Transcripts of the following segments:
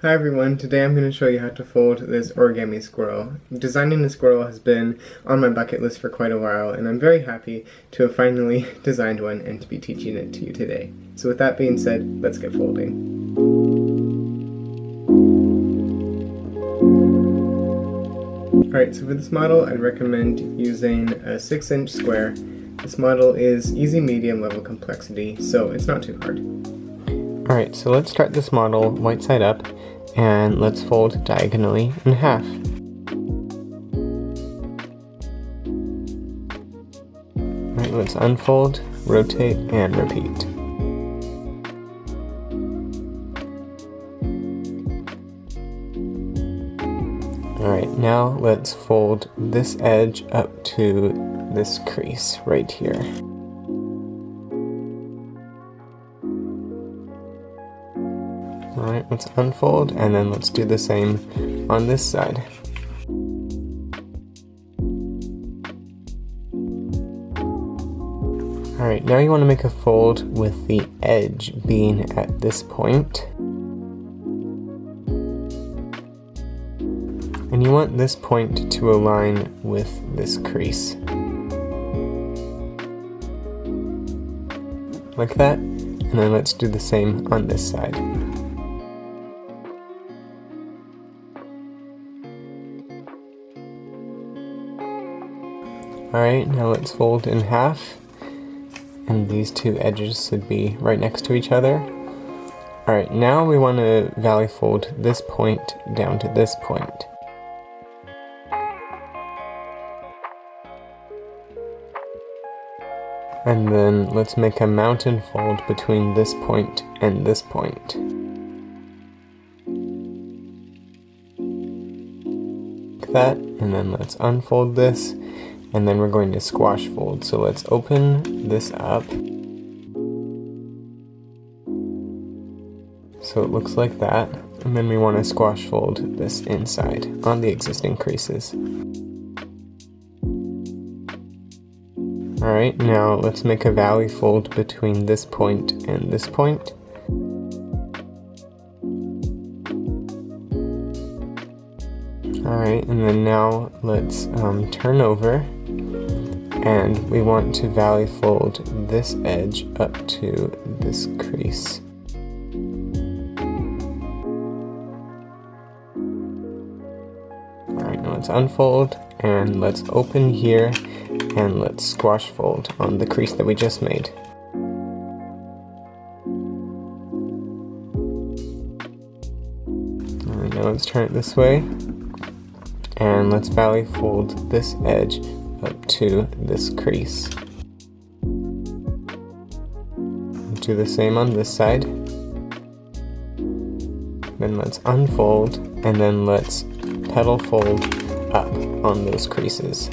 Hi everyone, today I'm going to show you how to fold this origami squirrel. Designing a squirrel has been on my bucket list for quite a while, and I'm very happy to have finally designed one and to be teaching it to you today. So with that being said, let's get folding. Alright, so for this model I'd recommend using a 6-inch square. This model is easy medium level complexity, so it's not too hard. Alright, so let's start this model white side up, and let's fold diagonally in half. Alright, let's unfold, rotate, and repeat. Alright, now let's fold this edge up to this crease right here. Alright, let's unfold, and then let's do the same on this side. Alright, now you want to make a fold with the edge being at this point. And you want this point to align with this crease. Like that, and then let's do the same on this side. Alright, now let's fold in half, and these two edges should be right next to each other. Alright, now we want to valley fold this point down to this point. And then let's make a mountain fold between this point and this point. Like that, and then let's unfold this, and then we're going to squash fold. So let's open this up. So it looks like that, and then we want to squash fold this inside on the existing creases. Alright, now let's make a valley fold between this point and this point. Alright, and then now let's turn over, and we want to valley fold this edge up to this crease. Alright, now let's unfold, and let's open here, and let's squash fold on the crease that we just made. Alright, now let's turn it this way, and let's valley fold this edge up to this crease. Do the same on this side. Then let's unfold, and then let's petal fold up on those creases.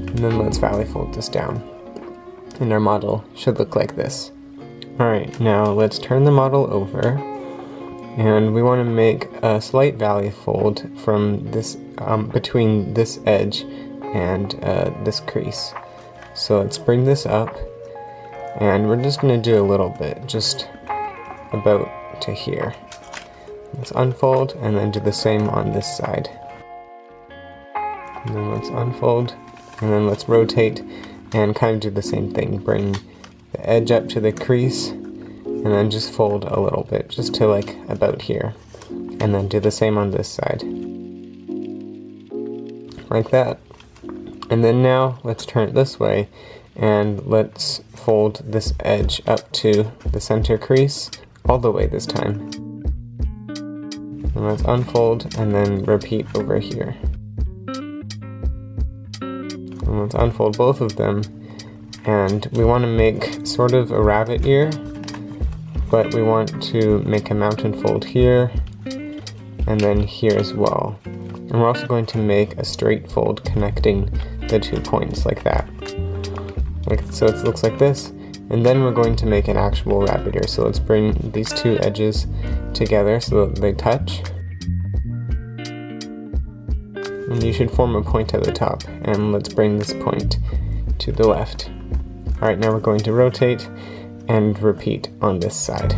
And then let's valley fold this down. And our model should look like this. Alright, now let's turn the model over, and we want to make a slight valley fold from this between this edge and this crease. So let's bring this up, and we're just going to do a little bit, just about to here. Let's unfold, and then do the same on this side. And then let's unfold, and then let's rotate and kind of do the same thing. Bring the edge up to the crease, and then just fold a little bit, just to like about here. And then do the same on this side. Like that. And then now let's turn it this way, and let's fold this edge up to the center crease, all the way this time. And let's unfold, and then repeat over here. And let's unfold both of them, and we want to make sort of a rabbit ear, but we want to make a mountain fold here, and then here as well. And we're also going to make a straight fold connecting the 2 points like that. So it looks like this, and then we're going to make an actual rabbit ear. So let's bring these two edges together so that they touch. And you should form a point at the top, and let's bring this point to the left. Alright, now we're going to rotate, and repeat on this side.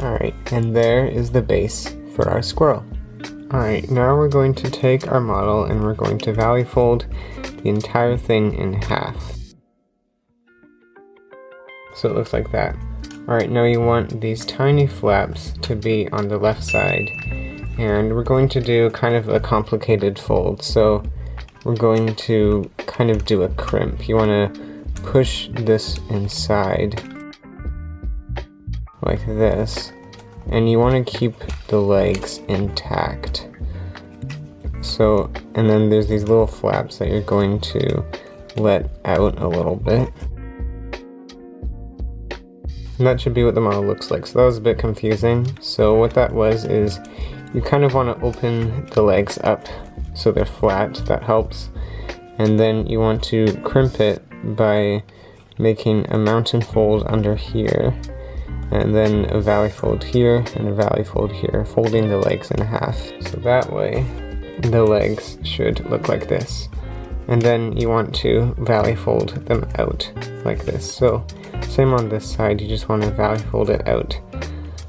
Alright, and there is the base for our squirrel. Alright, now we're going to take our model and we're going to valley fold the entire thing in half. So it looks like that. Alright, now you want these tiny flaps to be on the left side, and we're going to do kind of a complicated fold. So we're going to kind of do a crimp. You want to push this inside like this, and you want to keep the legs intact. So, and then there's these little flaps that you're going to let out a little bit. And that should be what the model looks like. So that was a bit confusing. So what that was is you kind of want to open the legs up so they're flat. That helps. And then you want to crimp it by making a mountain fold under here, and then a valley fold here and a valley fold here, folding the legs in half. So that way the legs should look like this. And then you want to valley fold them out like this. So same on this side, you just want to valley fold it out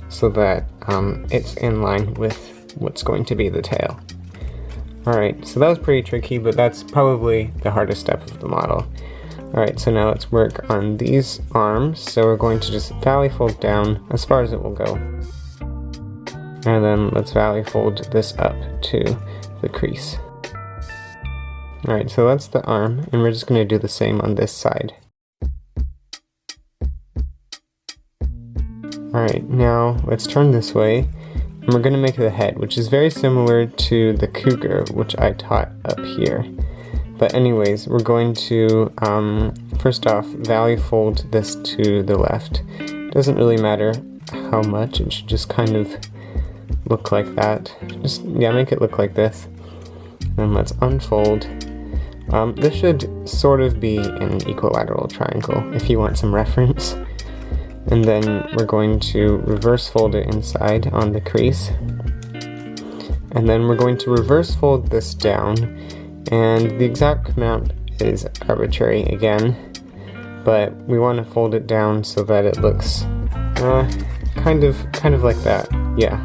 so that it's in line with what's going to be the tail. Alright, so that was pretty tricky, but that's probably the hardest step of the model. Alright, so now let's work on these arms. So we're going to just valley fold down as far as it will go. And then let's valley fold this up to the crease. Alright, so that's the arm, and we're just going to do the same on this side. Alright, now let's turn this way, and we're going to make the head, which is very similar to the cougar, which I taught up here. But anyways, we're going to, first off, valley fold this to the left. Doesn't really matter how much, it should just kind of look like that. Just, yeah, make it look like this. And let's unfold. This should sort of be an equilateral triangle, if you want some reference. And then we're going to reverse fold it inside on the crease. And then we're going to reverse fold this down, and the exact amount is arbitrary again, but we want to fold it down so that it looks kind of like that. Yeah,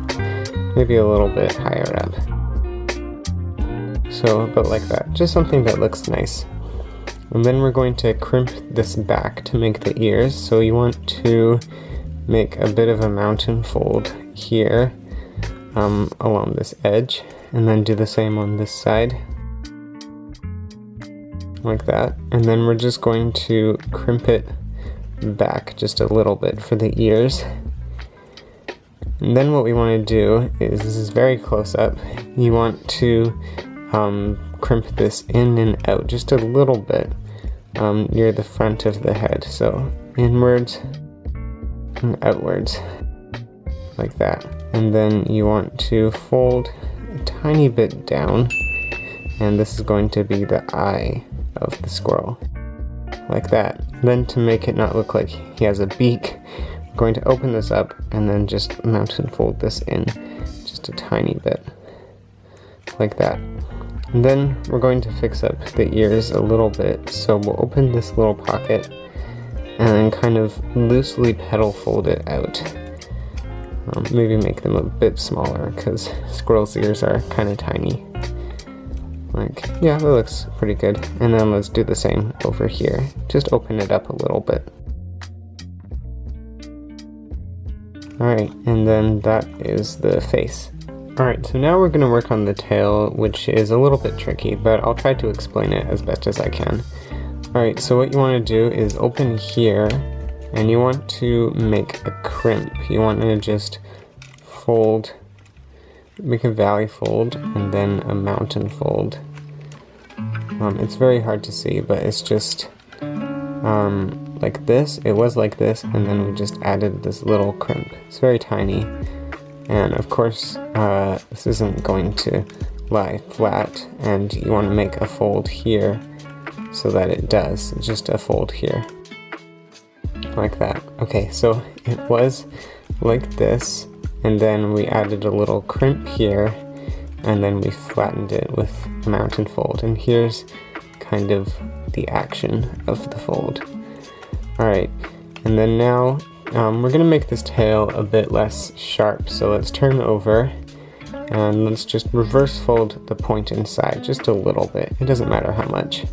maybe a little bit higher up. So about like that, just something that looks nice. And then we're going to crimp this back to make the ears. So you want to make a bit of a mountain fold here along this edge, and then do the same on this side. Like that. And then we're just going to crimp it back just a little bit for the ears. And then what we want to do is, this is very close up, you want to crimp this in and out just a little bit near the front of the head. So inwards and outwards like that. And then you want to fold a tiny bit down, and this is going to be the eye of the squirrel like that. Then to make it not look like he has a beak, I'm going to open this up and then just mountain fold this in just a tiny bit like that. And then we're going to fix up the ears a little bit, so we'll open this little pocket and then kind of loosely petal fold it out. Maybe make them a bit smaller because squirrel's ears are kind of tiny. Like, yeah, that looks pretty good. And then let's do the same over here. Just open it up a little bit. Alright, and then that is the face. Alright, so now we're going to work on the tail, which is a little bit tricky, but I'll try to explain it as best as I can. Alright, so what you want to do is open here, and you want to make a crimp. You want to just fold, make a valley fold, and then a mountain fold. It's very hard to see, but it's just like this. It was like this, and then we just added this little crimp. It's very tiny, and of course this isn't going to lie flat, and you want to make a fold here so that it does, just a fold here like that. Okay, so it was like this, and then we added a little crimp here, and then we flattened it with a mountain fold, and here's kind of the action of the fold. Alright, and then now we're going to make this tail a bit less sharp, so let's turn over and let's just reverse fold the point inside just a little bit. It doesn't matter how much.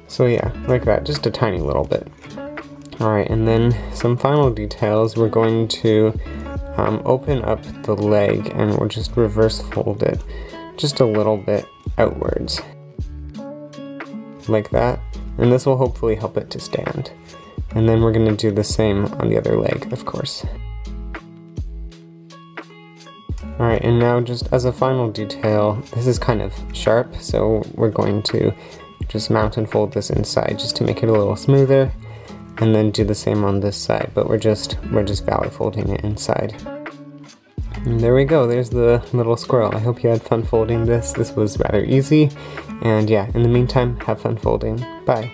So yeah, like that, just a tiny little bit. Alright, and then some final details. We're going to open up the leg and we'll just reverse fold it just a little bit outwards. Like that. And this will hopefully help it to stand. And then we're going to do the same on the other leg, of course. Alright, and now just as a final detail, this is kind of sharp, so we're going to just mountain fold this inside just to make it a little smoother, and then do the same on this side, but we're just valley folding it inside. And there we go, there's the little squirrel. I hope you had fun folding this. This was rather easy, and yeah, in the meantime, have fun folding. Bye!